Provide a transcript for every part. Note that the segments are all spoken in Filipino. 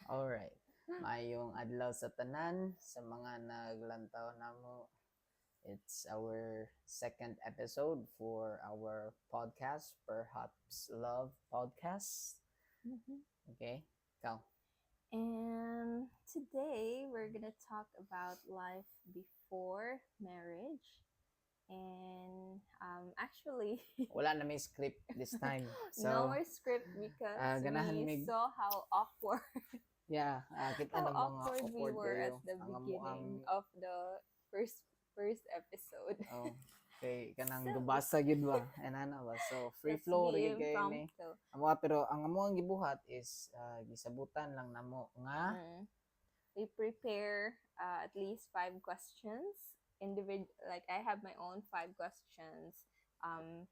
Alright. Mayong adlaw sa tanan sa mga naglantaw namo. It's our second episode for our podcast, Perhaps Love Podcast. Mhm. Okay, ikaw. And today we're gonna talk about life before marriage. And actually, Wala na may script this time. no So, more script because ganahan we mig saw how awkward, kita how na mga awkward we awkward were at kayo. the Ang beginning of the first episode. oh, kay kanang So gabasa gid ba? Ana ba? So, free let's flow be rig kayo ni. impromptu. Pero ang among gibuhat is gisabutan lang namo nga Mm. We prepare at least 5 questions. Like I have my own 5 questions.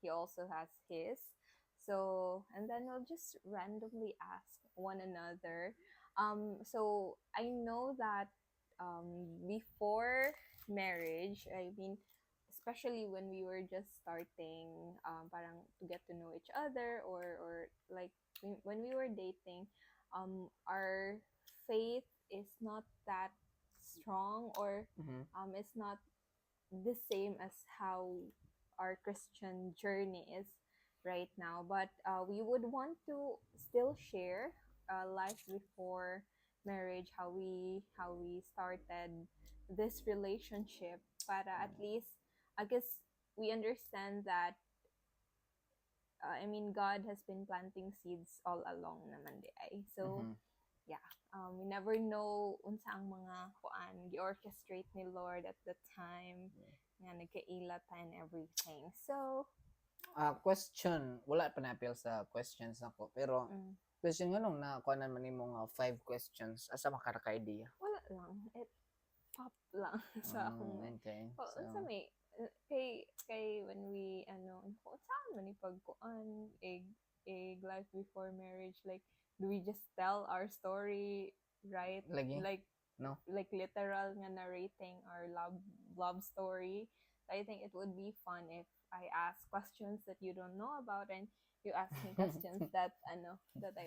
He also has his. So and then we'll just randomly ask one another. So I know that before marriage, I mean, especially when we were just starting, parang to get to know each other, or like when we were dating, our faith is not that strong, or it's not the same as how our Christian journey is right now. But we would want to still share life before marriage, how we started this relationship. But at least, I guess we understand that. I mean, God has been planting seeds all along naman di ay. So, mhm. yeah, we never know unsa ang mga kuan gi-orchestrate ni Lord at the time nga nagkaila ta and everything. So, Question, wala pa na-appeal sa questions nako. Pero mm, question nga nung nakuanan man nimo nga 5 questions, asa makaraka idea? wala lang. It pop lang sa akong Okay. oh, So, unsa may kay when we saan man ni pagkuan egg life before marriage, like do we just tell our story, right? lagi no. Like literal nga narrating our love story. I think it would be fun if I ask questions that you don't know about, and you ask me questions that I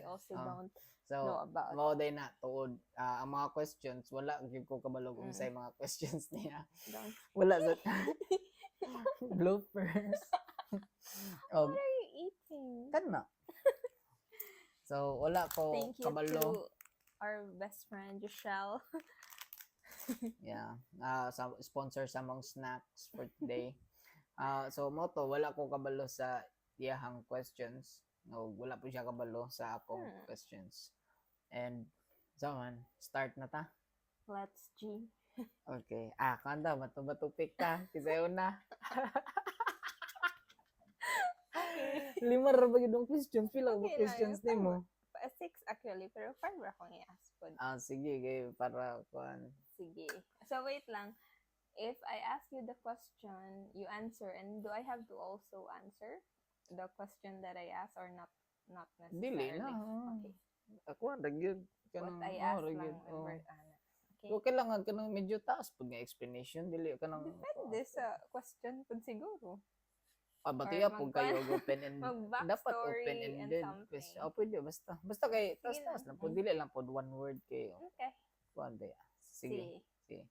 also Ah, don't know so, about. mao day na tuod ang mga questions wala gyud ko kabalog Mm. unsay mga questions niya. Don't. Wala sa bloopers. What are you eating? Kana. So, wala ko Thank you kabalo. to our best friend Joshelle. Yeah. Sa sponsor sa mong snacks for today. So moto wala ko kabalo sa iyahang questions. No, wala po siya kabalo sa akong questions. And so man, start na ta. Let's G. Okay. Kanda bato-bato-pick ka. Kisayo na. Lima ra ba yung questions? Pila ba Okay questions lang, nimo? 6 actually, pero 5 ra akong i-ask po. Sige, kay para kuan. Sige. So wait lang. If I ask you the question, you answer, and do I have to also answer the question that I ask, or not Dili necessarily? na. Okay. Ako ra gyud What I ask lang. Okay. Okay. So, kailangan ka ng medyo taas pag nga explanation. Dili ka ng... Depende sa question po siguro. Batiya Or po kayo open and dapat mag-backstory open-ended and something. question. Pwede basta. Basta kay Sige taas lang. lang po. Dili lang po one word kayo. Okay. Kuan ba ya? Sige. Sige.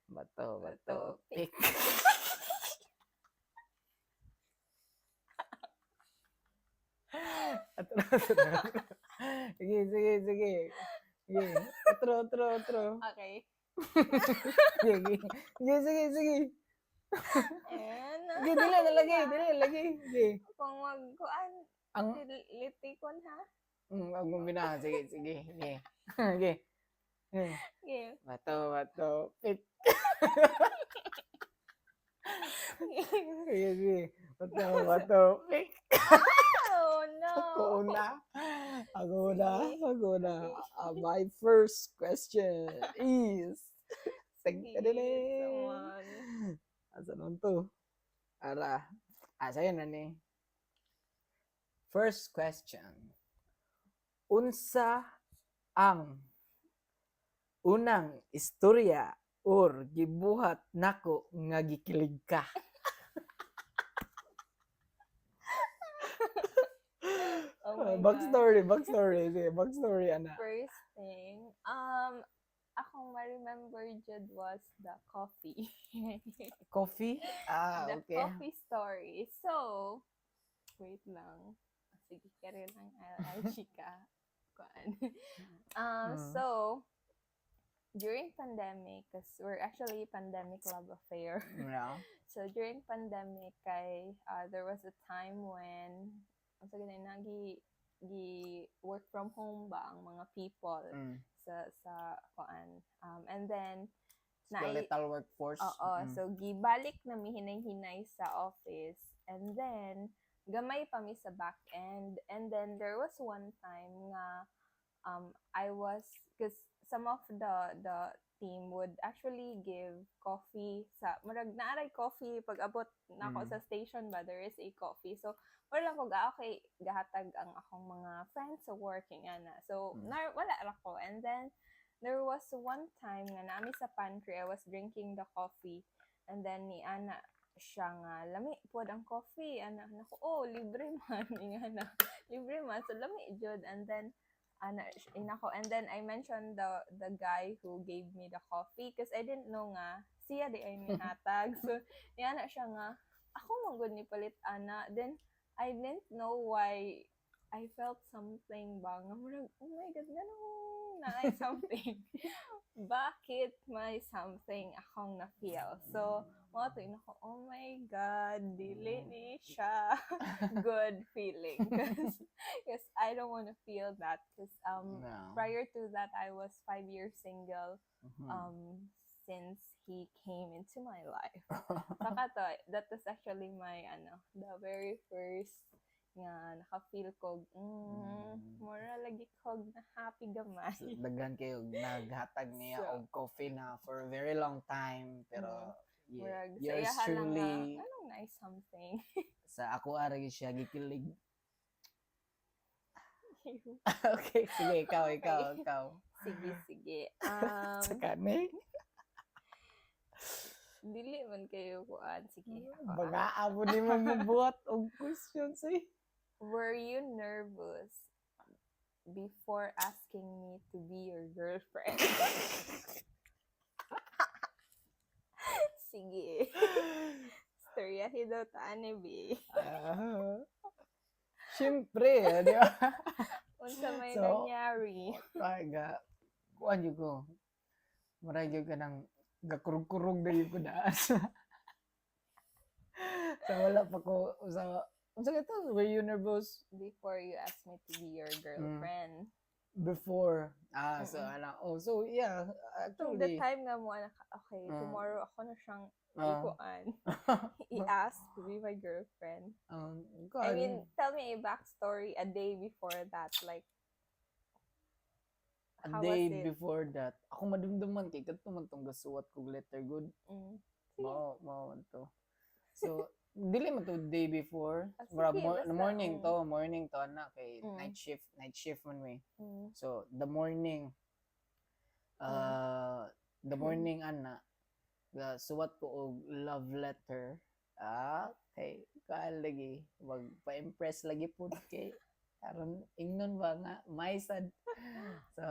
Bato. Bato, Pick. Sige. Sige. Otro. Okay. Sige. And Sige, dili lagi. Sige. kung magkuan, Ang litikon ha. ang gumbina. Sige. Sige. Okay. Bato. Pick. Sige. Bato. Pick. Oh no. Ako na. Okay. My first question is... Sige, someone. Asa nun to? Ara. Sa'yo na ni. First question. Unsa ang unang istorya or gibuhat nako nga gikilig ka? Oh my God. Backstory. Sige, backstory, ana. First something. Akong ma-remember jud was the coffee. Coffee? Ah, The okay. coffee story. So, wait lang. Sige, kaya lang I'll chika. Kuan. Mm. So, during pandemic, because we're actually pandemic love affair. Yeah. So, during pandemic, there was a time when, ang sabi na, work from home ba ang mga people Mm. sa kuan. And then, Skeletal workforce. oo, Mm. so gibalik na mi hinay-hinay sa office. And then, gamay pa mi sa back end. And then, there was one time nga, I was, because some of the team would actually give coffee sa, murag naaray coffee, pag abot na ako Mm. sa station ba, there is a coffee. So, wala ko ga, okay, gahatag ang akong mga friends sa working, ana. So, wala ra ko. And then, there was one time nga nami sa pantry, I was drinking the coffee. And then, ni Ana, siya nga, lami, pod ang coffee. Ana, nako, oh, libre man. Nga na, libre man. So, lami, jud. And then, inako. And then I mentioned the guy who gave me the coffee because I didn't know nga siya di ay nihatag. So niya na siya nga ako manggod ni palit ana. Then I didn't know why I felt something ba nga murag, oh my god, ganun na ay something. Bakit may something akong na-feel? So, mga to, ako, oh my god, dili ni siya good feeling. Because I don't want to feel that. Because No. prior to that, I was 5 years single Mhm. since he came into my life. Saka to, that was actually my, the very first nga naka-feel ko, mura lagi kog na happy gamay. So, daghan kayo naghatag niya So, og coffee na for a very long time pero murag, sa yours iyaha lang nga, truly anong nice something. sa ako ara gyud siya gikilig. Okay, sige, ikaw. Sige. Sa kani? Dili man kayo kuan. Sige, ako. Baga amo ni mo mabuhat og questions eh. Were you nervous before asking me to be your girlfriend? Sige. Storyahin daw ta ani bi. Siyempre, di ba? Unsa may So, nangyari? Ga, kuan yun ko. Maray yun ka ng gakurug-kurug na yun ko daas. So, wala pa ko, unsa ito, were you nervous? Before you asked me to be your girlfriend. Before. So, so, yeah, So, the actually. time nga mo, okay, tomorrow ako na siyang ikuan. I-ask to be my girlfriend. I mean, tell me a backstory a day before that. Like, a how day was it? before that, ako madumduman kay kadto man tong gasuwat kog letter good. Mao to. So, dili man to day before. Morning to ana kay night shift man we. So, the morning ana suwat ko og love letter. Okay, kaal lagi wag pa-impress lagi pud kay aron ingnon ba nga may sad. So,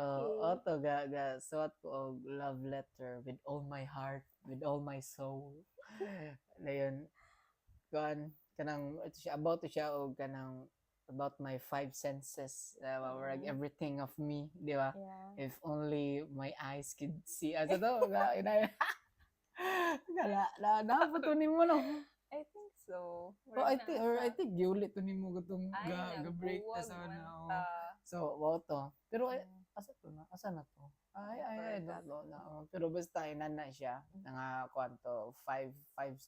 oto ga suwat ko og love letter with all my heart, with all my soul. Dayon kanang ito siya about og kanang about my five senses, everything of me, di ba? Yeah. If only my eyes could see. Asa to ga inay. Na po to nimo no. I think so. I think giulit to nimo gutong ga-break ta sa na. So, to. Pero asa na to? I don't know na. Pero basta inana siya nga kwanto five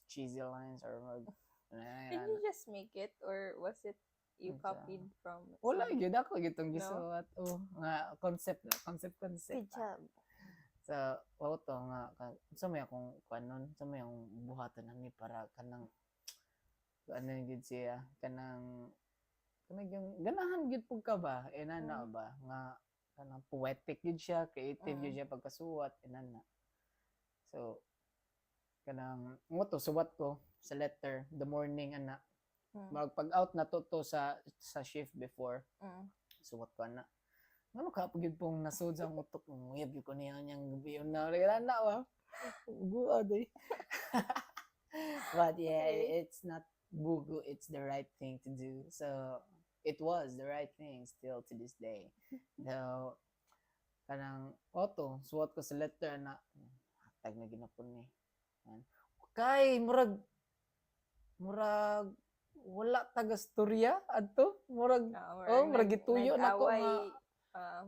cheesy lines or Did you just make it or was it you copied from? Wala gyud ako gitong gisuwat. Nga concept. Good job. So, to nga sa may akong kanon, sa may akong buhatan nami para kanang ano gyud siya, kanang yung ganahan gyud pug ka ba? Inana ba nga kanang poetic gyud siya, creative gyud siya pagkasuwat inana. So, kanang to suwat ko sa letter the morning ana. Pag out na to sa shift before. Suwat ko ana. Ano ka pag yun pong nasod sa utok mo, uyab yun ko niya niyang gabi yun na, wala na ba? Buad eh. But yeah, Okay. it's not bugo, it's the right thing to do. So, it was the right thing still to this day. So, kanang auto, suwat ko sa letter na, hatag na ginapon ni. Yan. Kay, murag, wala taga storya adto murag murag gituyo nako nga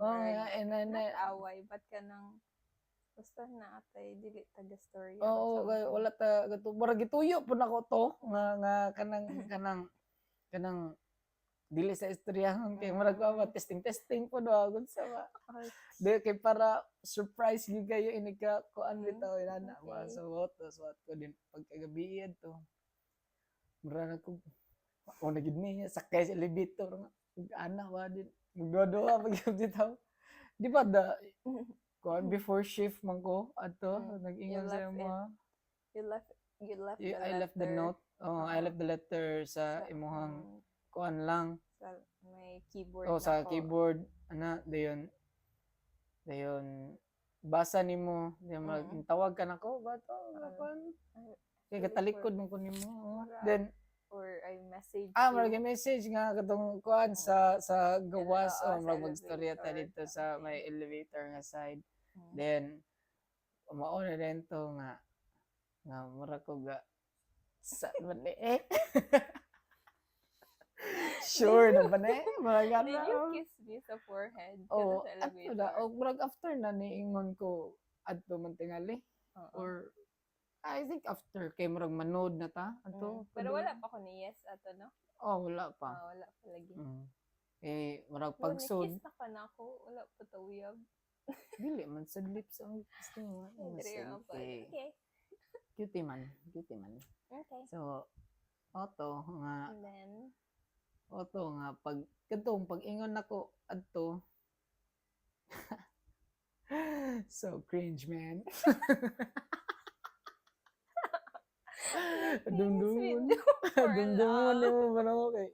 nga Not away, but kanang basta na atay dili taga story kay wala ta gato murag gituyo pud nako to nga kanang dili sa istoryahan kay murag testing pud agud sa ba di kay para surprise gyud kayo ini ka kuan bitaw inana ba Okay. so what ko din pagkagabi to mura na ko o na gid ni sakay sa elevator nga ana wa din magduwa pag bitaw di ba da kuan before shift man ko adto nag-ingon sa left mga You left the I left the letter note I left the letter sa imuhang kuan lang sa may keyboard sa nako. keyboard ana dayon basa nimo dayon tawag ka nako ba to kuan kay katalikod mo ko nimo then or I message marag message nga katong kuan sa gawas sa marag magstorya ta elevator. dito sa may Okay. elevator nga side then mao na rin to nga mura ko ga sa man sure na ba na mga Did you kiss me sa forehead? oh Sa ato elevator? na murag after na niingon ko adto man tingali or I think after kay murag manood na ta ato Pero wala pa ko ni yes ato no? wala pa Wala pa lagi. murag Pag pagsud kiss na ka na ako, wala pa ta uyab. dili man sa lips ang gusto mo Dire ang pa. Okay. cutie man Okay. so auto nga And then pag kadtong pag-ingon nako adto so cringe man dumduman dumduman mo ba na kay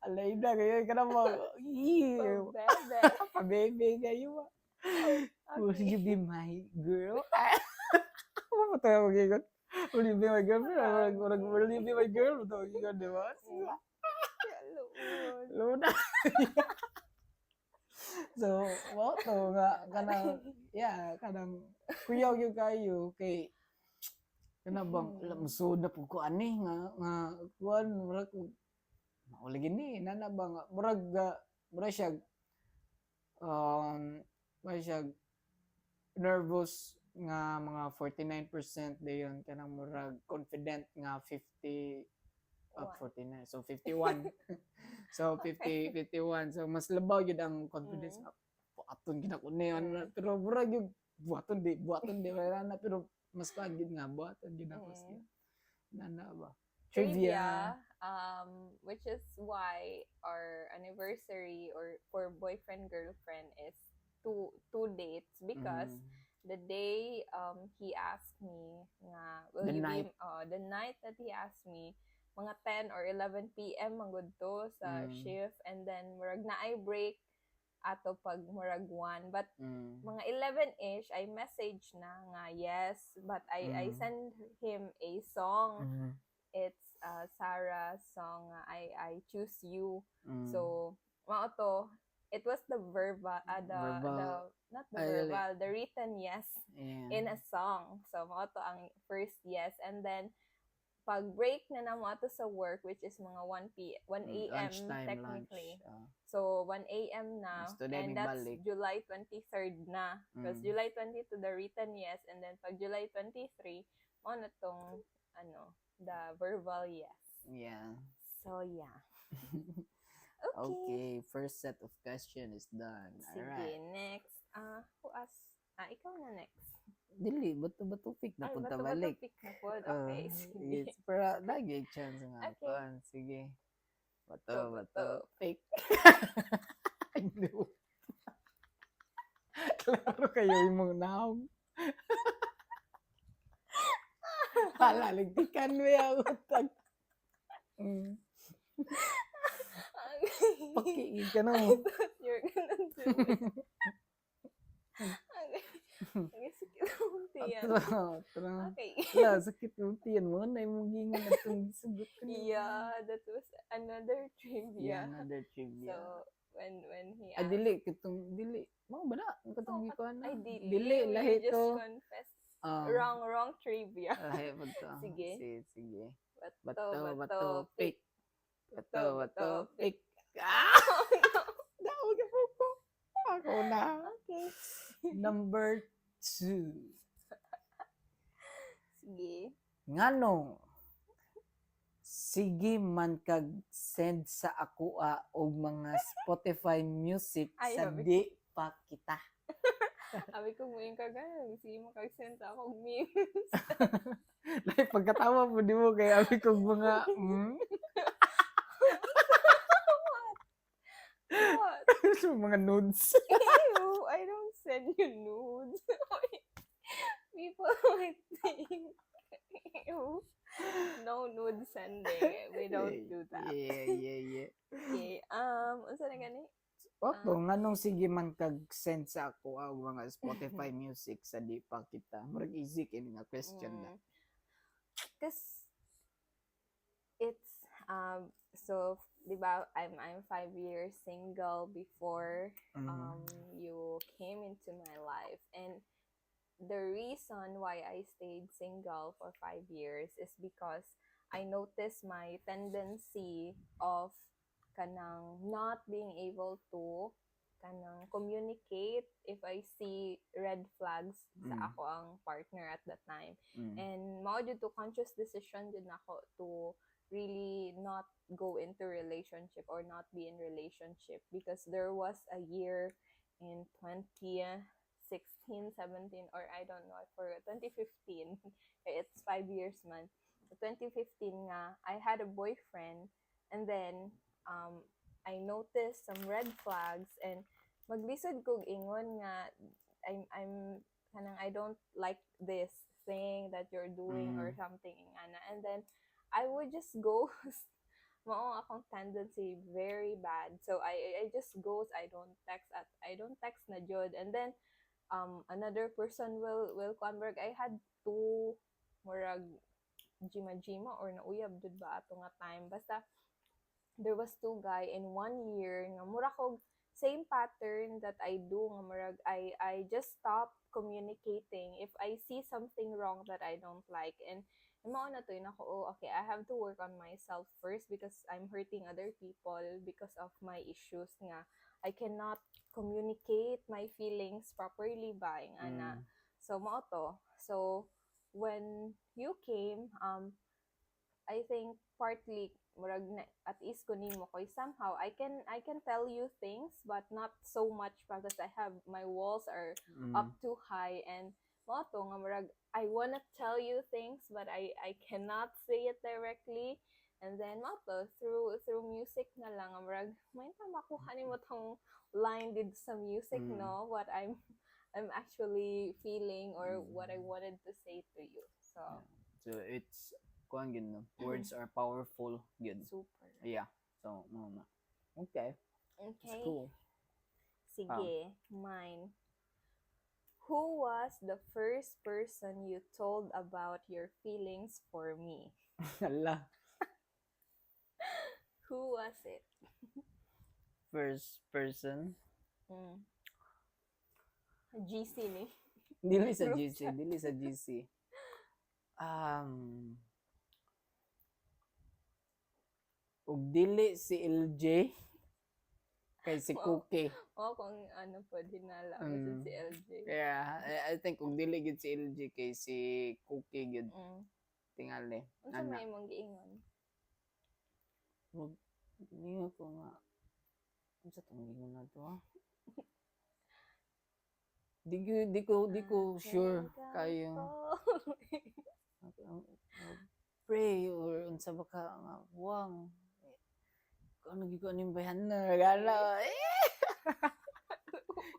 alay na kayo ka na mo so bebe. pabebe kayo will you be my girl ano ba tayo mag-ingon will you be my girlfriend will you be my girl ito mag-ingon di ba luna so to nga kanang kuyaw yung kayo kay kana bang musud na pud ko ani nga kuan murag mauli gini nana bang murag siya nervous nga mga 49% dayon kanang murag confident nga 50 49 so 51 so 51 so mas labaw gyud ang confidence aton ginakuni pero murag yung buhaton di wala na pero mas kuan gyud nga buhaton gyud ako siya nana ba Trivia, which is why our anniversary or for boyfriend girlfriend is two dates because the day he asked me nga will The you night. be the night that he asked me mga 10 or 11 p.m. manggod to sa shift and then murag na I break ato pag murag 1 but mga 11ish I message na nga yes but I send him a song it's Sarah's song I choose you so mao to it was the verbal not the verbal the written yes in a song so mao to ang first yes and then pag break na namo ato sa work which is mga 1 a.m. technically so 1 a.m. na and that's balik. July 23rd na because July 22 the written yes and then pag July 23 mo na tong the verbal yes so yeah okay first set of question is done sige alright next who ask ikaw na next dili bato pick na punta balik pick na po okay sige yes para lagi chance nga Okay. kuan sige bato pick klaro kayo imong naong palaligtikan mo yung utag pakiin ka na mo you're Okay, sakit ang tiyan. Tara. Okay. Wala, sakit yung tiyan mo. Na yung gingon na itong gisugot ko na. Yeah, that was another Yeah, trivia. another So trivia. when he Ay, asked, dili. Kitong, dili. Mga bala. Ang katong oh, gikuhan na. I Dili, we lahi just to. confessed Ah, wrong trivia. lahi po to. Sige. Sige. Bato, Bato, pick. Bato, Bato, pick. pick. Ah! Oh, no. Dawag ako po. Ako na. Okay. Number 2. Sige. Ngano? Sige man kag send sa ako og mga Spotify music Ay, sa sabi ko. di pa kita. Sabi ko mo yung kagaya. Sige mo kag-send sa akong memes. Like pagkatawa mo di mo kay abi kog mga What? mga nudes. Ew, I don't send you nudes. People might think. Ew. No nude sending. We don't do that. Yeah. Okay. Unsa na gani? Oto, nganong sige man kag send sa ako og mga Spotify music sa di pa kita. Murag easy kini nga question na. Cause it's so di ba I'm 5 years single before you came into my life, and the reason why I stayed single for 5 years is because I noticed my tendency of kanang not being able to kanang communicate if I see red flags sa ako ang partner at that time. And mao jud to conscious decision jud nako to really not go into relationship or not be in relationship, because there was a year in 2016, 17, or I don't know, for 2015. It's 5 years man. 2015 nga, I had a boyfriend, and then I noticed some red flags, and maglisod kog ingon nga I'm kanang I don't like this thing that you're doing or something ingana, and then I would just ghost. Mao akong tendency, very bad. So I just ghost. I don't text na jud, and then another person will convert. I had two murag jima or nauyab jud ba ato nga time, basta there was two guy in 1 year nga mura kog same pattern that I do nga murag I just stop communicating if I see something wrong that I don't like, and mao na to yun ako, oh, okay, I have to work on myself first because I'm hurting other people because of my issues nga I cannot communicate my feelings properly ba ingana. So mao to. So when you came, I think partly murag at least ko nimo koy somehow I can tell you things but not so much because I have my walls are up too high, and mao to nga murag I wanna tell you things but I cannot say it directly, and then mao to through music na lang nga murag may makuha nimo tong line did sa music, no, what I'm actually feeling or what I wanted to say to you. So it's kuan gyud no. Words are powerful gyud. Super. Yeah. So mama. Okay. It's Okay. cool. Sige, mine. Who was the first person you told about your feelings for me? Hala. Who was it? First person. GC ni. Dili sa Group GC, chat. dili sa GC. Ug dili si LJ kay si Cookie. Kung ano po, dinala ko si LJ. Yeah, I think kung dili gid si LJ kay si Cookie gid tingali. Unsa may imong giingon? Ningo ko nga. Unsa tong gingon na to? Di ko sure kayo. Pray or unsa ba ka nga wang. Ano gi ko ning bayan na gala.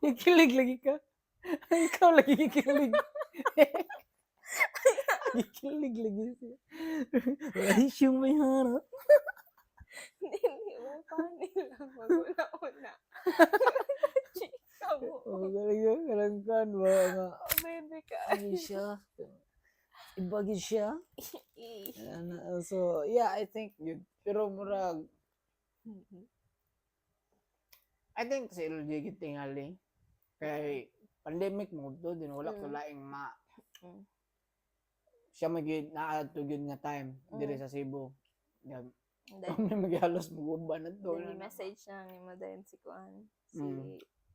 Ikilig lagi ka. Ikaw lagi ikilig. Ikilig lagi siya. Wala siyang may harap. Hindi mo pa nila maguna-una. pa gid siya. So yeah, I think yun. Pero murag I think si LG gid tingali kay pandemic mo to din wala ko laing siya magid naadto gyud nga time diri sa Cebu. Yan. And then, Kami maghalos muguban na to. then message na ni mo din si Kuan, si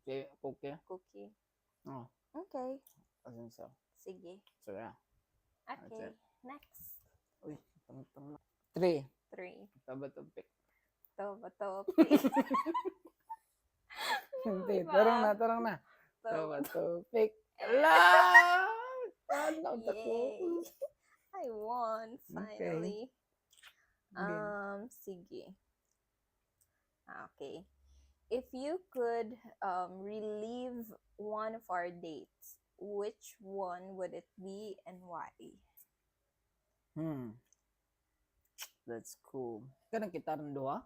Si Cookie. Cookie. Oh, Okay. asan sa. Sige. So yeah. Okay. it. Next. Uy, tama. 3. 3. Taba to pick. Toba. Hindi, Diba? tarong na. Taba to pick. Ala! Ano ta ko? Yay! I won Okay. finally. Game. Sige. Okay. If you could relive one of our dates, which one would it be and why? That's cool. Kanang kita ron duha?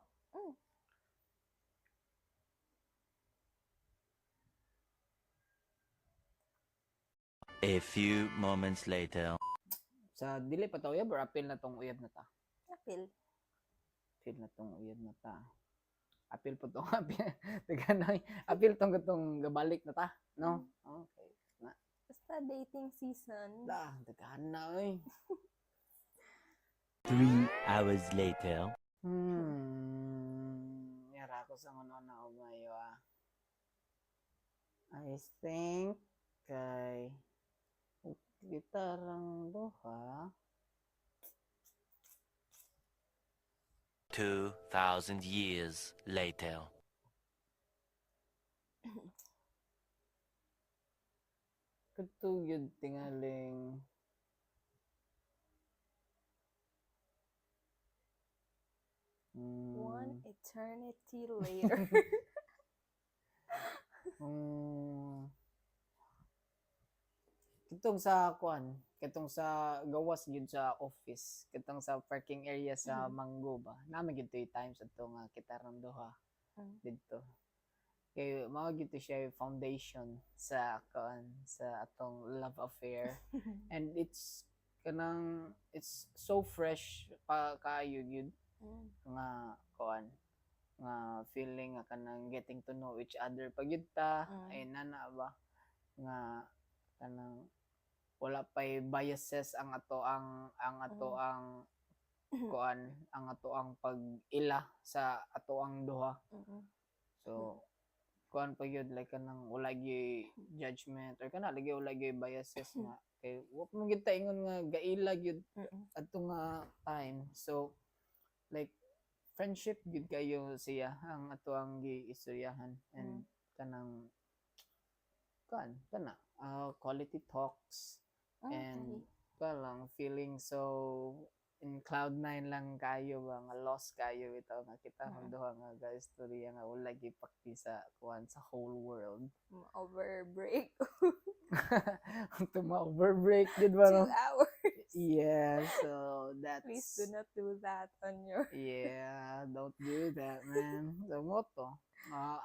A few moments later. Sa dili pa ta uyab or apil na tong uyab na ta? Apil. Apil na tong uyab na ta. Apil po tong apil. Taganay. Apil tong gatong gabalik na ta, no? Okay. Basta dating season. Daghan na oy. 3 hours later. Yara ko sa ngono na umayo I think kay gitarang duha. 2,000 years later. Kadto gyud tingaling One eternity later. Kitong sa kuan, kitong sa gawas gyud sa office, kitong sa parking area sa Mango ba. Nami gyud 3 times adto nga kitarang duha didto. Kay mao gyud siya yung foundation sa kuan sa atong love affair. And it's so fresh pa kaayo gyud nga kuan nga feeling nga kanang getting to know each other pag yun ta ay nana ba nga kanang wala pay biases ang ato ang kuan ang ato ang pag-ila sa ato ang duha. So kuan pa yun like kanang wala gyud judgment or kana lagi wala gyud biases nga kay wa mo gyud ta ingon nga gaila gyud adto nga time. So like friendship gid kayo siya ang ato ang giistoryahan and kanang kana quality talks and lang feeling so in cloud 9 lang kayo ba nga lost kayo bitaw nga kita ang duha nga guys storya nga wala gipakti sa kuan sa whole world. Over break. Over break gid ba 2 no? hours. Yeah, so that's Please do not do that on your yeah, don't do that, man. So moto,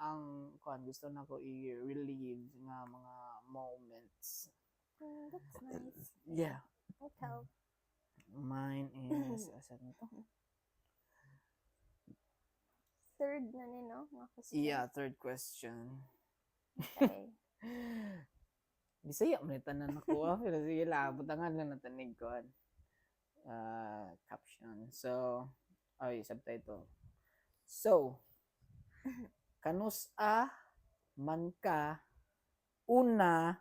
ang kuan gusto na ko i-relieve nga mga moments. That's nice. Yeah. Okay. Mine is asan ito? Third na ni no? Mga question. Yeah, third question. Okay. Bisaya mo ni tanan ako pero sige lang butangan lang natanig ko caption. So, ay subtitle. So, kanusa man ka una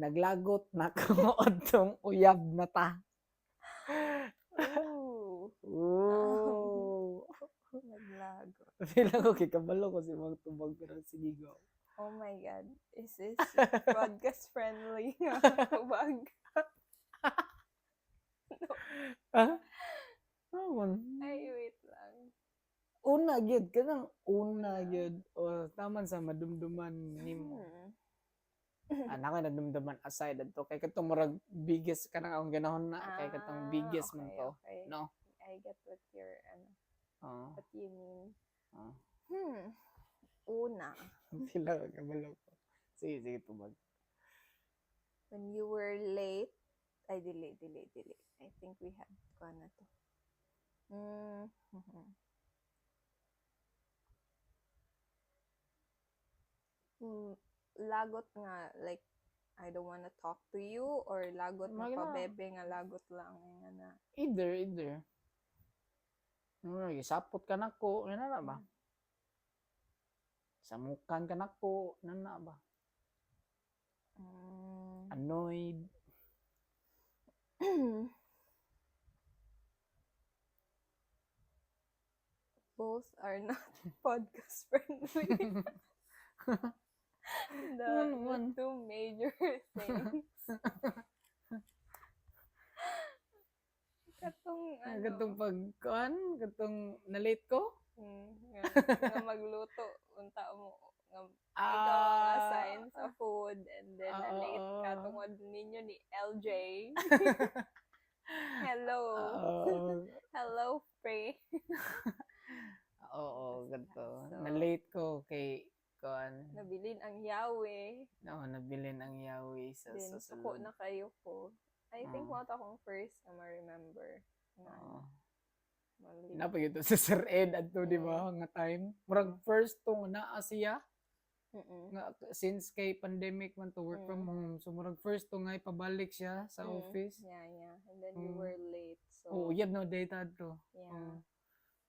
naglagot na ko adtong uyab na ta. Ooh. Naglago. Pila ko kikabalo ko si mga tubag pero sige go. Oh my God. Is this podcast friendly? Tubag. Ay, wait lang. Una gyud kanang una gyud o taman sa madumduman nimo. Ana ko nadumduman aside adto kay katong murag biggest kanang ang ganahon na kay katong biggest man to. Okay. No. I get what you're what you mean. Una. Pila ka kabalo ko. Sige tubag. When you were late Ay, dili. I think we had ko na to. Lagot nga, like, I don't wanna talk to you, or lagot nga Magna- pabebe nga lagot lang nga na. Either. Sapot ka nako, na ba? Samukan ka nako, na ba? Annoyed. Both are not podcast friendly. the One. two major things. Katong Katong na-late ko? nga magluto unta mo nga ikaw ang assign sa food, and then na-late ka tungod ninyo ni LJ. Hello. Hello, pre. Oo, ganito. So, Na-late ko kay kuan. nabilin ang yawe. Nabilin ang yawi sa Then, susunod. suko na kayo ko. I think Oo. mo akong first na ma-remember. Oo. Mali. Napag ito sa Sir Ed adto di ba nga time. Murag first tong naa siya nga since kay pandemic man to work from home. So murag first tong nga pabalik siya sa office. Yeah. And then you were late. So, Oh, uyab no data to. yeah.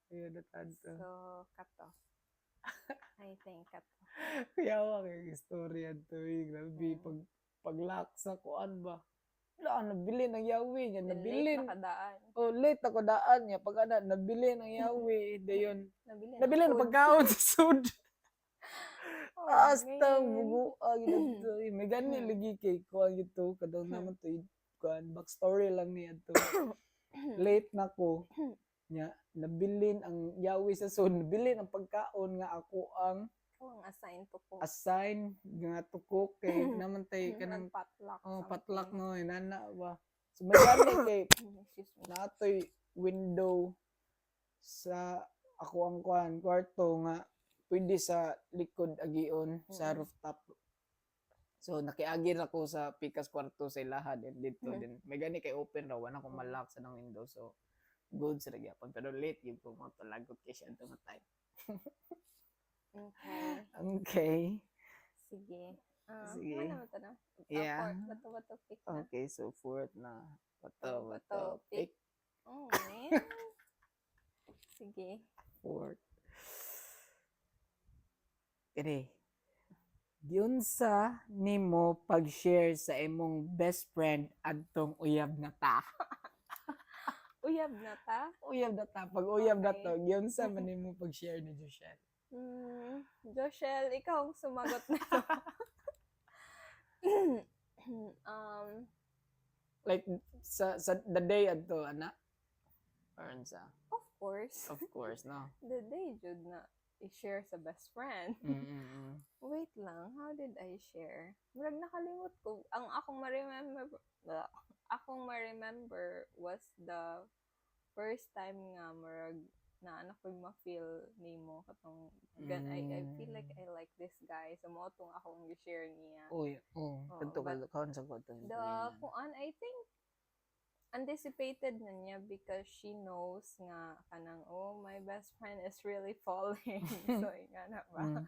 Uyab na to. So, kato. I think kato. Kaya wa kay istorya to. Grabe paglaksa kuan ba. Wala, nabili ng yawi niya. Then Nabili. late nakadaan. Oh, late ako daan niya. Pag ana, nabili ng yawi. Dayon. Nabili Nabili ng pagkaon sa sud. Oh, Astang man. bubuag ito. May gani lagi kay kuan ito. Kadaw naman to. Kuan, backstory lang niya to. Late na ko. Nya, nabilin ang yawi sa sud. Nabilin ang pagkaon nga ako ang ang assign to ko. assign nga to cook kay naman tay kanang Nagpatlock. patlak no inana ba. So may gani kay Excuse me. natoy window sa ako ang kuan kwarto nga pwede sa likod agion sa rooftop. So nakiagi ra ko sa pikas kwarto sa ilaha dito din. May gani kay open raw wala ko malak sa nang window, so good sa gyapon pero late gyud ko magpalagot kay siya nga time. Okay. Sige. Sige. Ano na? Yeah. Bato pick na. Okay, so fourth na. Bato pick. pick. Oh, man. Sige. Fourth. Kini. Giunsa nimo pag-share sa imong best friend adtong uyab na ta. Uyab na ta? Uyab na ta. Pag uyab na Okay. to, giunsa man nimo pag-share ni Joshel? Joshel, ikaw ang sumagot na to. Like sa the day adto ana? Or sa? Of course. Of course, no. The day jud na i-share sa best friend. Wait lang, how did I share? Murag nakalimot ko. Ang akong ma-remember was the first time nga murag na anak ko ma-feel nimo katong I feel like I like this guy. So mo tong akong gi-share niya. Kadto but kaon sa ko to. The kuan, I think anticipated na niya because she knows nga kanang my best friend is really falling. So nga na ba.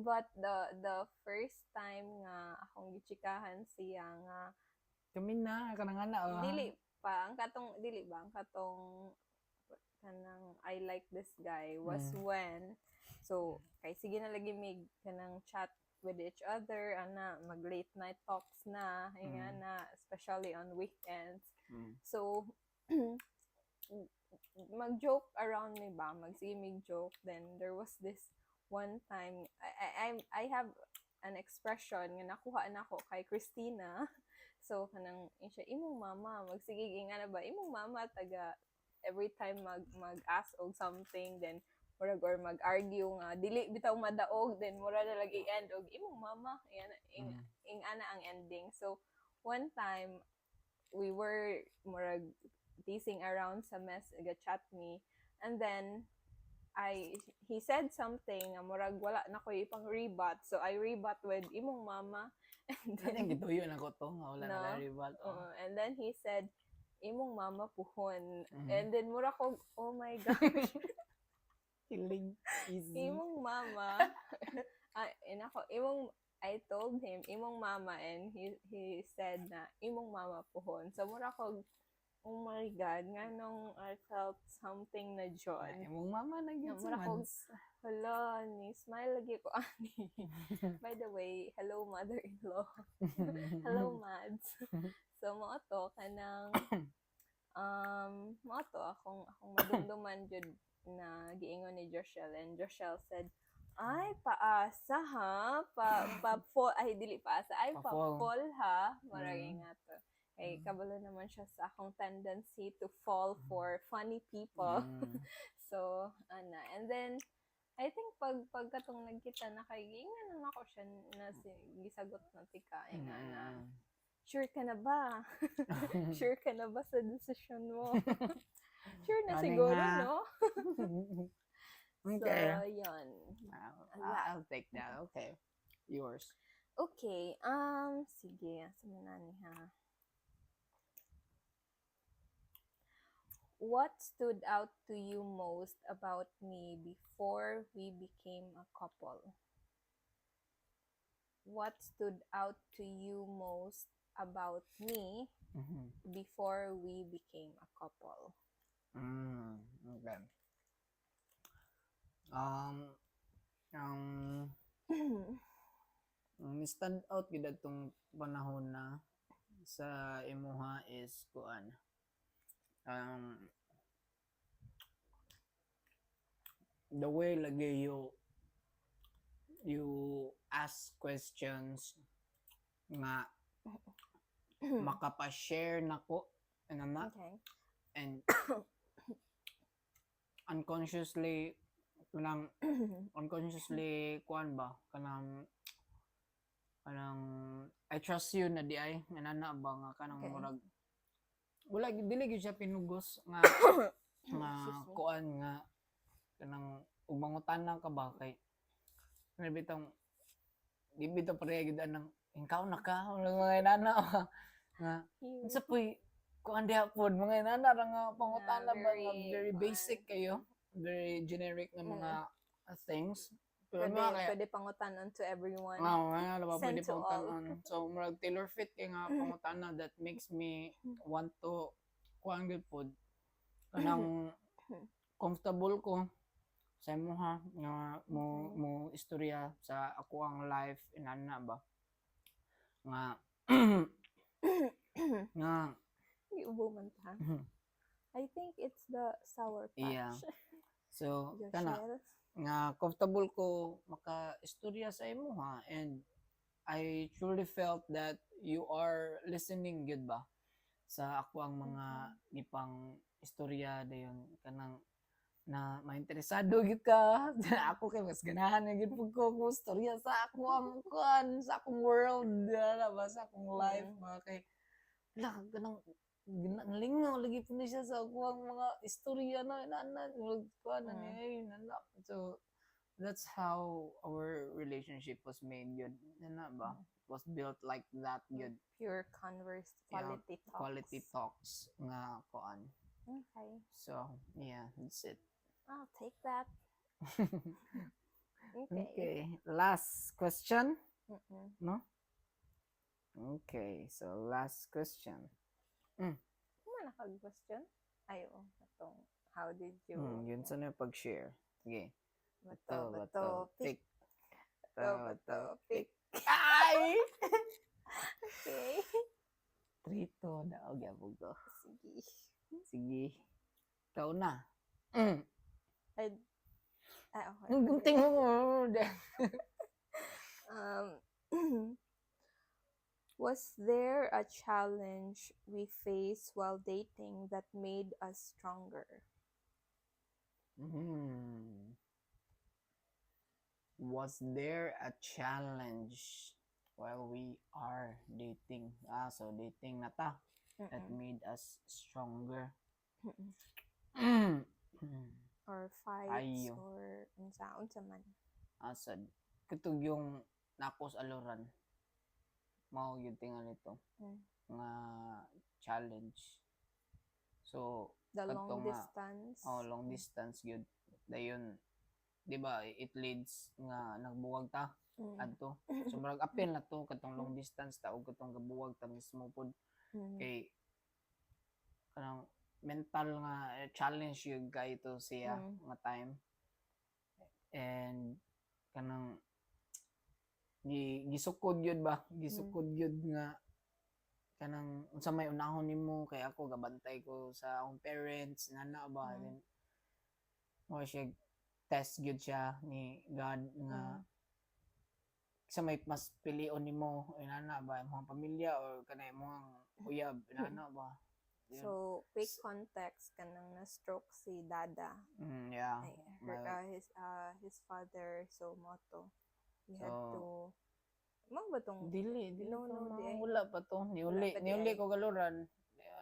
But the first time nga akong gichikahan siya nga kami na kanang ana dili pa ang katong kanang I like this guy was when kay sige na lagi mig kanang chat with each other ana mag late night talks na nga na especially on weekends. So mag-joke around me ba magsige mig joke, then there was this one time I have an expression nga nakuha nako kay Christina. So kanang siya imong mama magsige nga na ba imong mama taga every time mag-ask og something, then murag or mag-argue nga dili bitaw madaog, then mura na lagi end og imong mama ing ana ang ending. So one time we were murag teasing around sa mess, chat me, and then he said something nga murag wala na ko ipang rebut, so I rebut with imong mama. And I think then ito yun ako to. Nga wala No. na rival. and then he said imong mama puhon. Mhm. And then mura ko, oh my gosh, Killing easy. imong mama. I told him imong mama, and he said na imong mama puhon. So mura ko, oh my god, nga nung I felt something na Ay, John. mong mama na Nga, yun mura sa ko, mads. Hala, ni smile lagi ko ani. By the way, hello mother-in-law. Hello Mads. So mo to kanang mo to akong madumduman jud na giingon ni Joshelle, and Joshelle said, ay paasa ha, pa fall, ay dili paasa, ay pa Pa-fall. fall ha, marag Mm. nga to. Kay kabalo naman siya sa akong tendency to fall for funny people. Mm. So, ana. And then, I think pagkatong nagkita na kay gingan na ako siya na gisagot na tika nga na. Sure ka na ba? Sure ka na ba sa decision mo? Sure na Kaning siguro, ha. no? Okay. So, yun. I'll take that. Okay. Yours. Okay, sige, sumunani ha. What stood out to you most about me before we became a couple? What stood out to you most about me Mhm. before we became a couple? Okay. Ang stand out gid atong panahon na sa imuha is kuan. The way lagi you ask questions nga makapa-share nako na Okay. and unconsciously kuan ba kanang I trust you na di ay nana ba nga kanang Okay. murag wala dili gyud siya pinugos nga nga Excuse me. kuan nga kanang ug mangutana ka ba kay bitang di bitaw pareha gyud anang ingkaw na ka mga inana nga Cute. unsa puy kuan diha pod mga inana ra nga pangutana ba nga very very kuan. basic kayo, very generic na mga things. Pero Pwede, mga kaya pwede pangutanon to everyone. wala ba Send pwede to all. pangutanon. So murag tailor fit kay nga pangutana that makes me want to kuan gyud pod kanang comfortable ko sa imuha nga mo istorya sa ako ang life inana ba nga nga Iubo man ta. I think it's the Sour Patch. Yeah. So kana Joshelle. nga comfortable ko maka-istorya sa imuha, and I truly felt that you are listening good ba sa ako ang mga gipang istorya dayon kanang na mainteresado gid ka ako kay mas ganahan na gid pud ko istorya sa ako ang kuan sa akong world dala ba sa akong life ba kay wala kanang nalingaw lagi po na siya sa ako ang mga istorya na kuan na niya nana. So that's how our relationship was made good nana ba was built like that good Pure converse, quality talks. quality talks nga kuan. Okay. So yeah, that's it. I'll take that. Okay. Okay, last question, Mm-mm. no? Okay, so last question. Ano question? Ay, itong, how did you... Yun sa na pag-share. Okay. Bato, pick. Bato, pick. Ay! Okay. Trito na. Okay, bugo. Sige. Sige. Ikaw na. Ay, okay. Ang gunting mo. Was there a challenge we faced while dating that made us stronger? Was there a challenge while we are dating? So dating na ta. That made us stronger. or fights Ayo. or unsa man. Asad. Katog yung nakos aluran. Mao gyud tingal ito Mm. nga challenge. So The kadto long nga distance. long distance gyud. Dayon di ba it leads nga nagbuwag ta Mm. adto. So murag apil na to katong long distance ta ug katong gabuwag ta mismo pod Mm. kay kanang mental nga challenge yun kay ito siya nga time. And kanang gisukod yun ba? Gisukod yun nga kanang unsa may unahon nimo kay ako gabantay ko sa akong parents nana ba then mo siya test gyud siya ni God nga sa may mas pilion nimo inana ba imong pamilya or kanay imong uyab inana ba. Yun. So, quick context kanang na-stroke si Dada. Yeah. His father, so moto. He had So, to Mang ba tong dili No, pa di ay. wala pa to Wala pa di niuli ay. ko galuran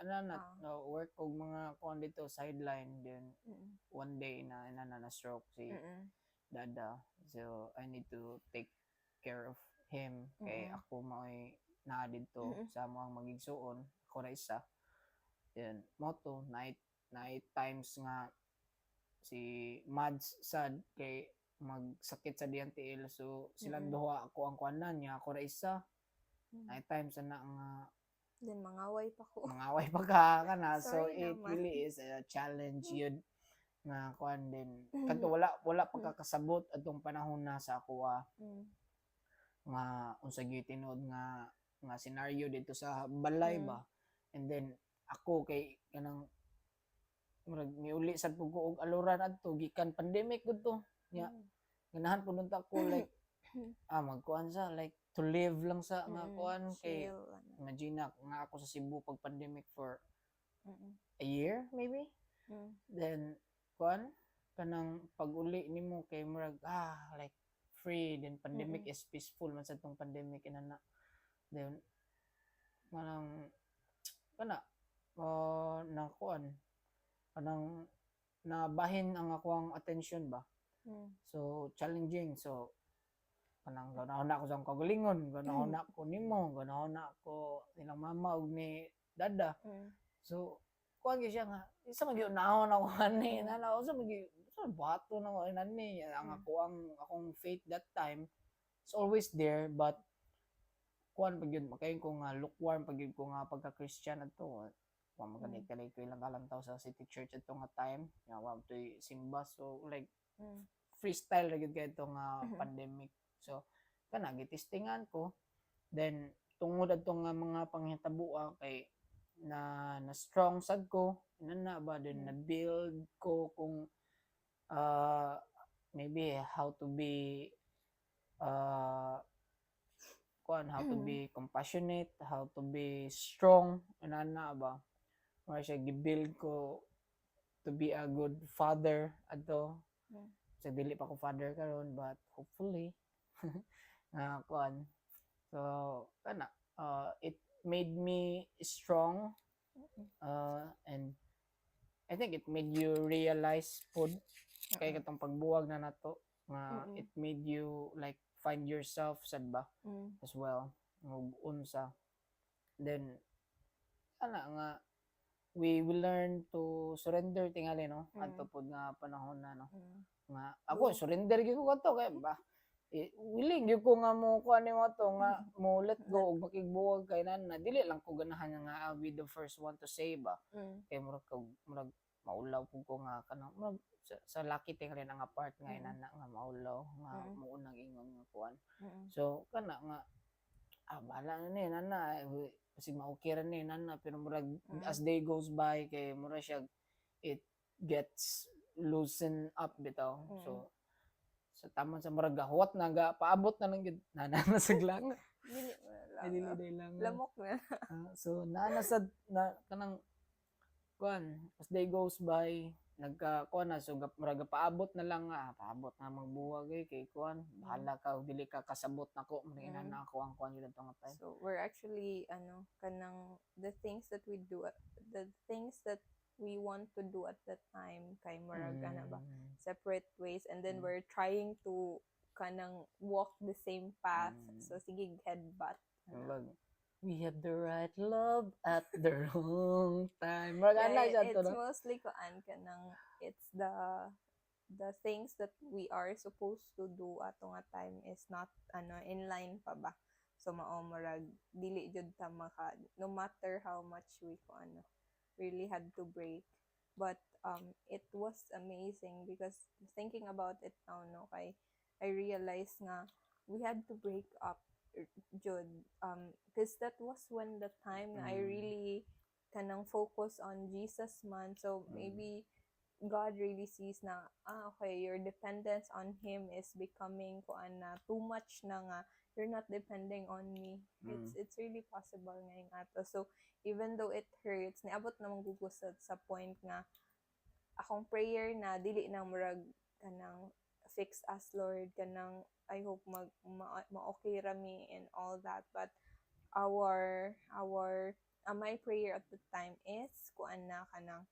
ana na Ah. work og mga kuan dito sideline then Mm. one day na na stroke si Mm. Dada, so I need to take care of him kay ako mao'y naa dito sa among magigsuon ako ra isa then moto night times nga si Mads sad kay magsakit sa diyang tiil so silang duha ako ang kuanan niya ako ra isa night times na nga Then mangaway pa ko. mangaway pa ka kana so Sorry it naman. really is a challenge yun nga kuan din kadto wala pagkakasabot atong panahon na sa ako nga unsa gyud tinud nga scenario dito sa balay ba and then ako kay kanang murag miuli sad pud ko og aluran adto gikan pandemic gud to nya ganahan pud nunta ko like magkuan sa like to live lang sa nga kuan kay Chill, imagine nga ako sa Cebu pag pandemic for a year maybe then kuan kanang pag-uli nimo kay murag like free then pandemic is peaceful man sa tong pandemic inana then manang kana na kuan kanang nabahin ang akong attention ba so challenging so kanang ganahon na ako sa kagalingon ganahon na ako nimo ganahon na ako nilang mama ug ni Dada so kuan gyud siya nga isa man gyud naon ako ani nana usa man gyud sa bato na ko nani ang akong faith that time it's always there but kuan pag yun makayon ko nga lukewarm pag yun ko nga pagka-Christian adto wa magani ko ilang kalantaw sa City Church adto nga time nga wa to simba so like freestyle ra gyud kay ito nga pandemic so kana gitistingan ko then tungod adto nga mga panghitabo kay na strong sad ko inana ba din na build ko kung maybe how to be how to be compassionate, how to be strong, inana ba? Or siya gibuild ko to be a good father ato. So dili pa ko father karon but hopefully kuan. So kana it made me strong and I think it made you realize pod kay katong pagbuwag na nato nga it made you like find yourself sad ba as well ug unsa then ana nga we will learn to surrender tingali no adto pod nga panahon na no nga ako surrender gyud ko kadto kay ba willing gyud ko nga mo kuan nimo to nga mo let go ug makigbuwag kay nana dili lang ko ganahan nga I'll be the first one to say ba kay murag maulaw pud ko nga kanang murag sa lucky thing rin nga part nga inana nga maulaw nga muunang ingon nga kuan so kana nga bala na ni nana kasi ma-okay ra ni nana pero murag as day goes by kay murag siya it gets loosen up bitaw so sa tamang sa murag gahuwat na paabot na lang gyud nana sa glang dili lang lamok na so nana sad na kanang kuan as day goes by nagka-kuan na so murag paabot na lang paabot na magbuwag kay kuan bahala ka dili ka kasabot nako muna na ako ang kuan gyud nga time so we're actually kanang the things that we do the things that we want to do at that time kay murag ana ba Mm. separate ways, and then Mm. we're trying to kanang walk the same path. Mm. So sige, headbutt. Kumbaga, we have the right love at the wrong time. Murag ana siya to, It's no? mostly kuan kanang it's the things that we are supposed to do ato nga time is not ano in line pa ba. So mao murag dili jud ta maka, no matter how much we ko ano really had to break. But it was amazing because thinking about it now, no, I realized nga we had to break up jud because that was when the time na I Mm. really kanang focus on Jesus man. So Mm. maybe God really sees na okay, your dependence on him is becoming kuan na too much na nga, you're not depending on me. It's really possible ngayong ato. So even though it hurts, niabot naman gugos sa point nga akong prayer na dili na murag kanang fix us Lord, kanang I hope ma-okay rami and all that, but our my prayer at the time is kuan na kanang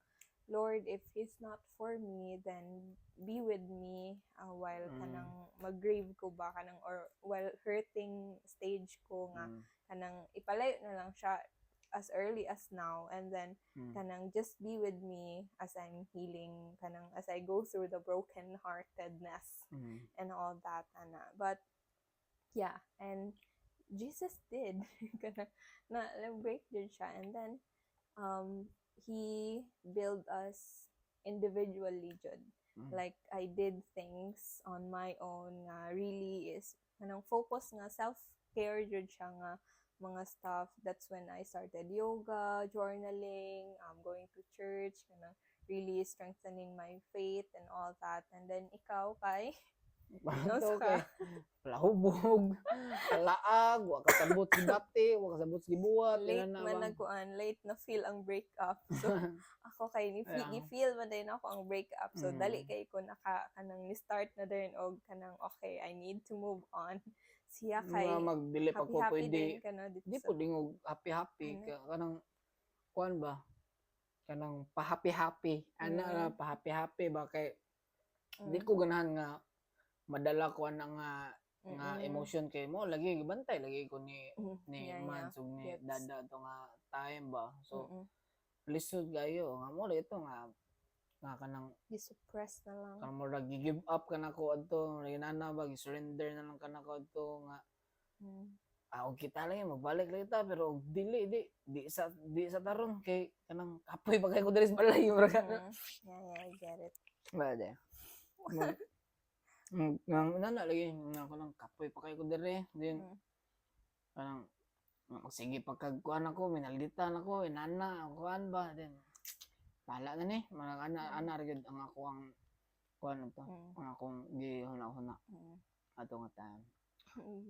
Lord, if he's not for me, then be with me while kanang mag-grave ko ba kanang, or while hurting stage ko nga kanang ipalayo na lang siya as early as now, and then kanang just be with me as I'm healing, kanang as I go through the broken heartedness and all that ana. But yeah, and Jesus did kanang na break din siya, and then he built us individually jud. Like I did things on my own nga really is kanang focus nga self-care jud siya nga mga stuff. That's when I started yoga, journaling, going to church, kanang really strengthening my faith and all that. And then ikaw kay Ito kay palahubog, kalaag, wa kasabot si dati, wa kasabot si buhat, late ina na man ba? nagkuan, late na feel ang breakup. So ako kay gi-feel man din ako ang breakup. So dali kay ko kanang ni-start na din og kanang okay, I need to move on. Siya kay Nga magdili pa ko happy pwede. din ka no dito Di sa po dingog happy kanang kuan ba? Kanang pa-happy. Ana pa-happy ba kay di ko ganahan nga madala ko ana nga emotion kay mo lagi gibantay lagi ko ni Mads ug ni Gets. Dada to nga time ba. So lisod gayo nga mo ito nga kanang gi-suppress na lang. kanang murag gi-give up ka na ko adto, ginana ba gi-surrender na lang ka na ko adto nga og kita lang yun, magbalik lang kita pero og di sa taron kay kanang kapoy pa kay ko diri sa balay murag Yeah, I get it. ba de. Nang nana lagi nga ko lang kapoy pa kay ko diri din kanang sige pagkagkuan ako minalditan ako inana kuan ba din pala na ni marang ana gyud ang ako ang kuan to ang akong gihuna-huna ato nga time.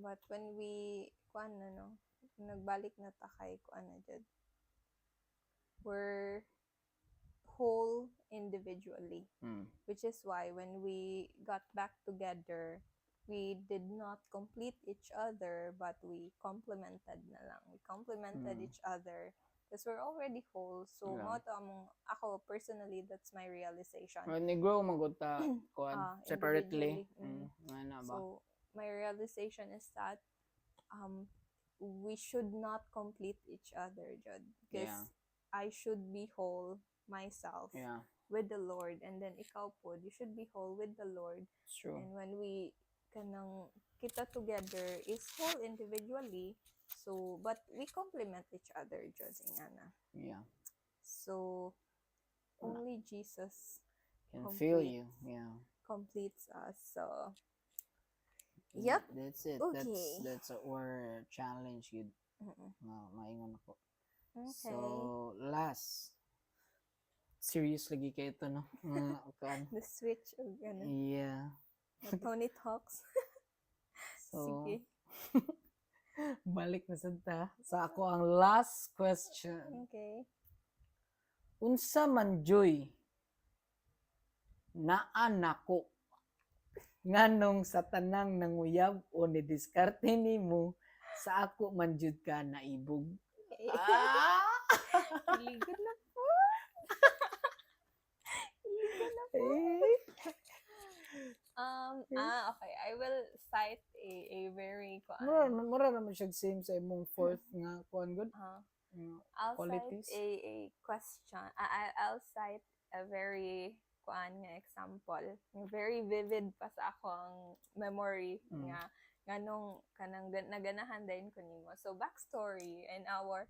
But when we kuan na no, nagbalik na ta kay kuan na jud, we're whole individually, which is why when we got back together, we did not complete each other, but we complemented na lang. We complemented each other because we're already whole. So mo to among ako personally, that's my realization. When you grow maguta kuan separately. Individually. Ana ba? So my realization is that we should not complete each other, Jud, because I should be whole myself with the Lord, and then ikaw po, you should be whole with the Lord. It's true. And when we kanang kita together is whole individually, so but we complement each other, Jud, ingana. Yeah. So only Jesus Can feel you. Yeah. completes us. So yep. That's it. Okay. That's our challenge yun. Maingon ako. Okay. So, last. Serious lagi kayo ito, no? The switch of ano, Yeah. the Tony Talks. So, Sige. balik na sa ako ang last question. Okay. Unsa man joy naa nako nganong sa tanang nanguyab o nidiskarte nimo sa ako man jud ka naibog. Really good na po. Okay. I will cite a very Mura naman siya same sa imong fourth nga kuan good. I'll Qualities. cite a question. I'll cite a very nga example. Very vivid pa sa akong memory nga nganong kanang naganahan din ko nimo. So backstory in our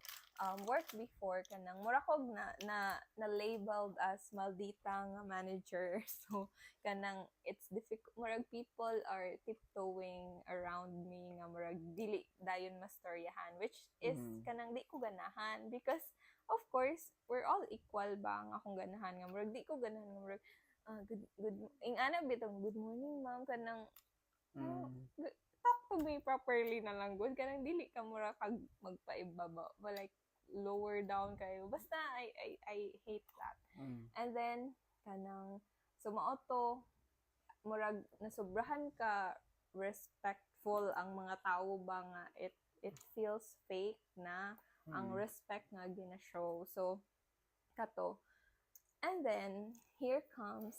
work before kanang mura kog na labeled as maldita nga manager. So kanang it's difficult, murag people are tiptoeing around me nga murag dili dayon mastoryahan, which is kanang di ko ganahan because of course we're all equal ba nga akong ganahan nga murag di ko ganahan nga murag good ingana bitong good morning ma'am kanang talk to me properly na lang good kanang dili ka mura kag magpaibaba but like lower down kayo basta I hate that. And then kanang sumauto murag nasobrahan ka respectful ang mga tao ba nga it feels fake na ang respect nga gina-show. So kato, and then here comes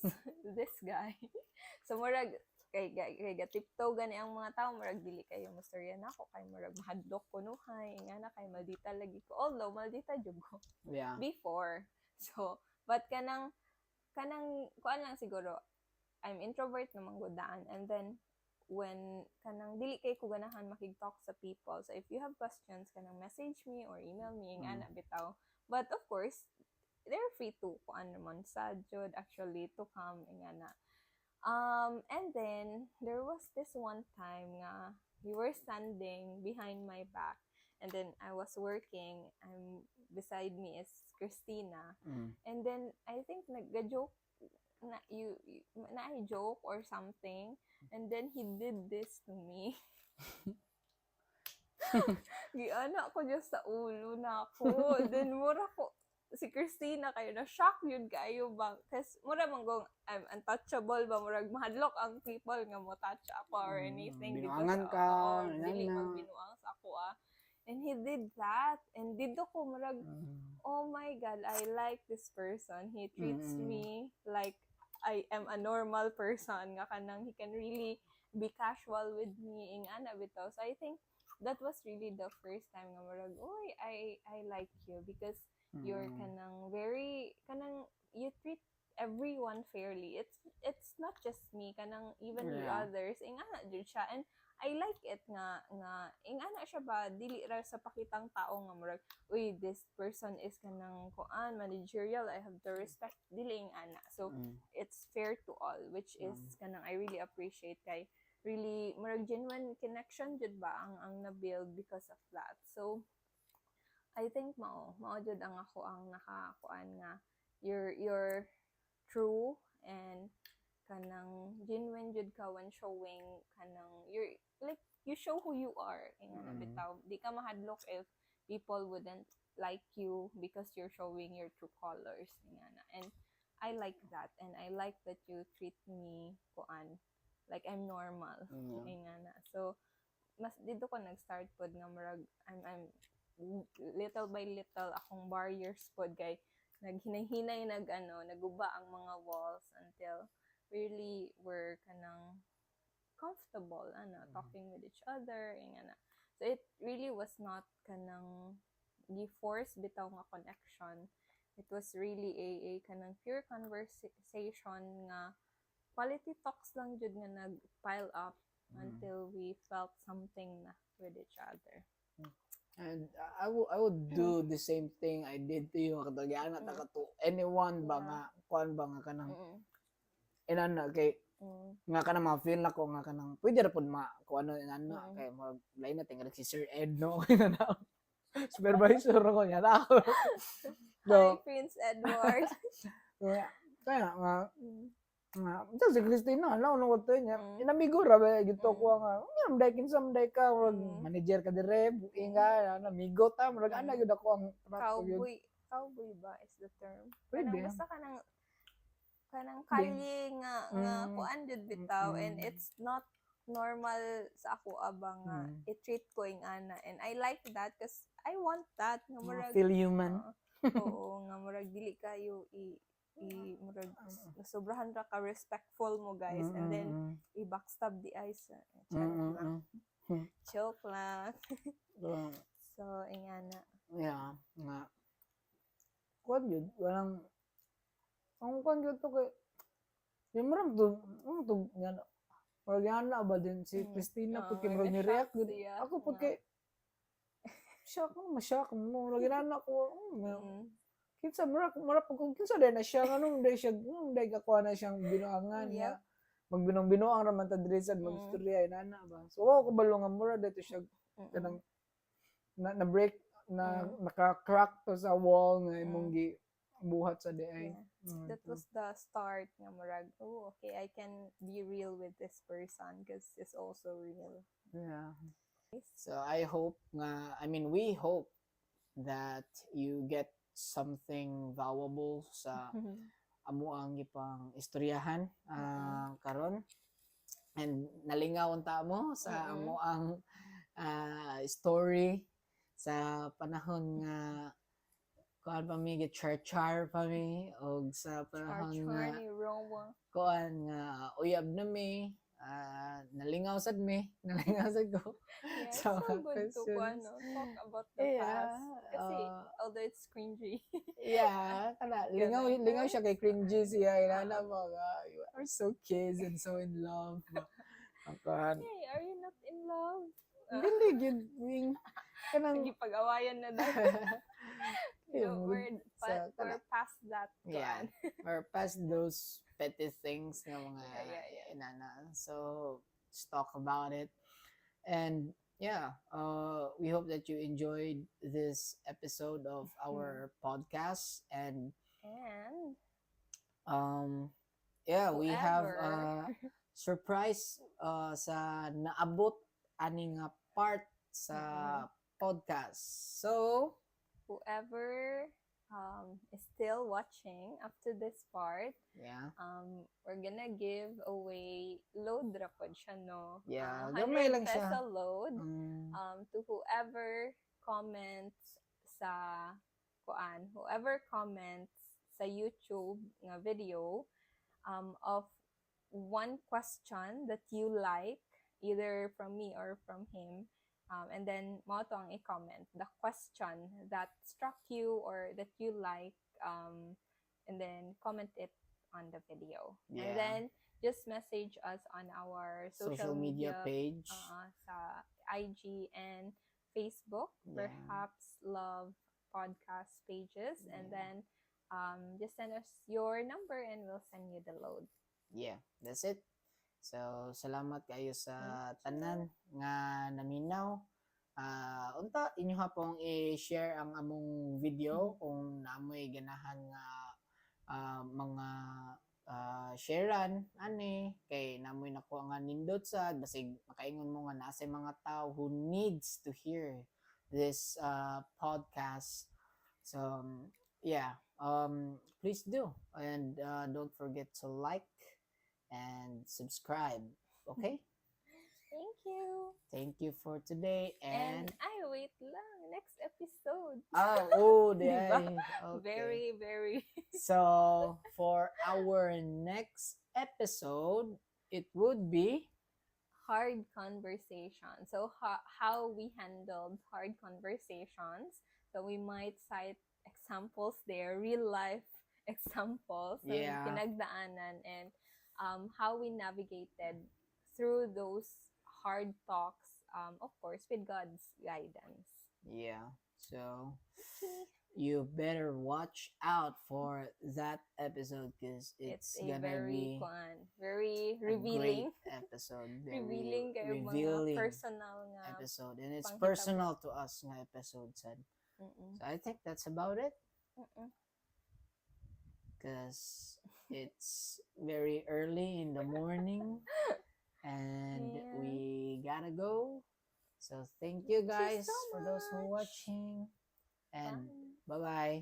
this guy. So murag kay tiptoe gani ang mga tao murag dili kayo mastorya na ako kay murag mahadlok kunuhay nga na kay maldita lagi ko, although maldita jud ko before. So but kanang kuan lang siguro I'm introvert naman gud daan, and then when kanang dili kay ko ganahan makig-talk sa people, so if you have questions kanang message me or email me nga na bitaw, but of course they're free to kuan naman sa jud actually to come nga na. And then there was this one time nga you were standing behind my back and then I was working, beside me is Christina, and then I think nagga-joke na I joke or something, and then he did this to me. Giana ko just sa ulo na ako. Then mura ko si Christina kayo na shock yun kayo ba, kasi mura manggong I'm untouchable ba, murag mahadlok ang people nga mo touch ako or anything, binuangan ka dili magbinuang sa ako and he did that, and dito ko murag oh my god, I like this person, he treats me like I am a normal person nga kanang he can really be casual with me ingana bitaw. So I think that was really the first time nga murag oy I like you because you're kanang very kanang you treat everyone fairly. It's not just me kanang even the others ingana jud siya, and I like it nga ingana siya ba dili ra sa pakitang tao nga murag uy this person is kanang kuan managerial, I have to respect dili ingana. So it's fair to all, which is kanang I really appreciate kay really murag genuine connection jud ba ang na-build because of that. So I think mao jud ang ako ang nakakuan nga you're true and kanang genuine jud ka when showing kanang you're like you show who you are ingana bitaw, di ka mahadlok if people wouldn't like you because you're showing your true colors ingana. And I like that, and I like that you treat me kuan like I'm normal ingana. So mas dito ko nag-start pod nga murag I'm little by little akong barriers pod kay naghinay-hinay naguba ang mga walls until really we're kanang comfortable talking with each other ingana. So it really was not kanang gi-force bitaw nga connection. It was really a kanang pure conversation nga quality talks lang jud nga nag-pile up until we felt something na with each other. And I would do the same thing I did to you katagyan na to anyone ba nga kuan ba nga kanang inana kay nga kanang mga feel nako nga kanang pwede ra pud kuan inana kay mo lain na tingala si Sir Ed no inana supervisor ko niya ako. Hi Prince Edward. Kaya nga ito si Christina, alam mo ko niya. Inamigo ra ba gito ko nga. Namday kinsamday ka, manager ka dire, booking ka, amigo ta, murag ana gyud ako ang cowboy ba is the term? Pwede. Kanang basta kanang kalye nga kuan jud bitaw, and it's not normal sa ako abang nga i-treat ko ingana, and I like that because I want that nga murag feel human. Oo, nga murag dili kayo murag sobrahan ra ka respectful mo guys, and then i-backstab the eyes. Charot lang. Joke lang. So, ingana. Yeah, nga. Kuwan yun, walang, ang kuwan yun to kay, yung maram to, yan, yan na ba din, si Christina, Oo, pagka marag ni-react, na-shock siya. ako pagka, shock mo, lagi na ako, kinsa, marap ko, kinsa din na siya, anong day kakuha na siyang binuangan niya, magbinong-binuang raman ta diri sa magstorya, inana ba, so ako kabalo nga mura, dito siya, kanang, na-break, naka-crack to sa wall nga imong buhat sa day. That was the start nga murag, oh, okay, I can be real with this person because it's also real. Yeah. So I hope we hope that you get something valuable sa amo ang ipang istoryahan karon, and nalingaw unta mo sa amo ang story sa panahon nga kuan pa mi char pa mi, og sa panahon nga ni Roma. kuan nga uyab na mi, nalingaw sad ko. Yeah, So, so good to questions. talk about the past. Kasi, although it's cringy. Yeah, kana lingaw siya kay cringy siya, inana mga you are so kids and so in love. Kuan. Hey, are you not in love? Dili gid wing kanang Sige, pag-awayan na daw. Yung We're past that. Yeah, we're past those petty things ng mga Yeah. inana. So, let's talk about it. And yeah, we hope that you enjoyed this episode of our podcast. And yeah, we have a surprise sa naabot aning part sa podcast. So, whoever is still watching up to this part, yeah. We're gonna give away load ra pod siya, no? Yeah, gamay lang siya. 100 peso load to whoever comments sa YouTube nga video of one question that you like, either from me or from him. And then mo to ang i-comment the question that struck you or that you like, and then comment it on the video. Yeah. And then just message us on our social media page, sa IG and Facebook, Yeah. Perhaps Love podcast pages, and then just send us your number and we'll send you the load. Yeah, that's it. So, salamat kayo sa tanan nga naminaw. Unta inyo ha pong i-share ang among video kung naamoy ganahan nga mga sharean ani kay namoy nako nga nindot sad basig makaingon mo nga naa say mga tao who needs to hear this podcast. So yeah, please do, and don't forget to like and subscribe. Okay? Thank you for today, and I wait lang next episode. Okay. Very, very. So for our next episode, it would be hard conversation. So how we handled hard conversations. So we might cite examples there, real life examples, Yeah. pinagdaanan, and how we navigated through those hard talks, of course, with God's guidance. Yeah. So you better watch out for that episode because it's a gonna be very a revealing. great episode. Very Revealing kayo mga revealing personal nga. episode, and it's panghitabo. personal to us nga episode said. So I think that's about it because it's very early in the morning and Yeah. we gotta go. So thank you Thank you guys so for those who much. watching, and Bye. bye bye.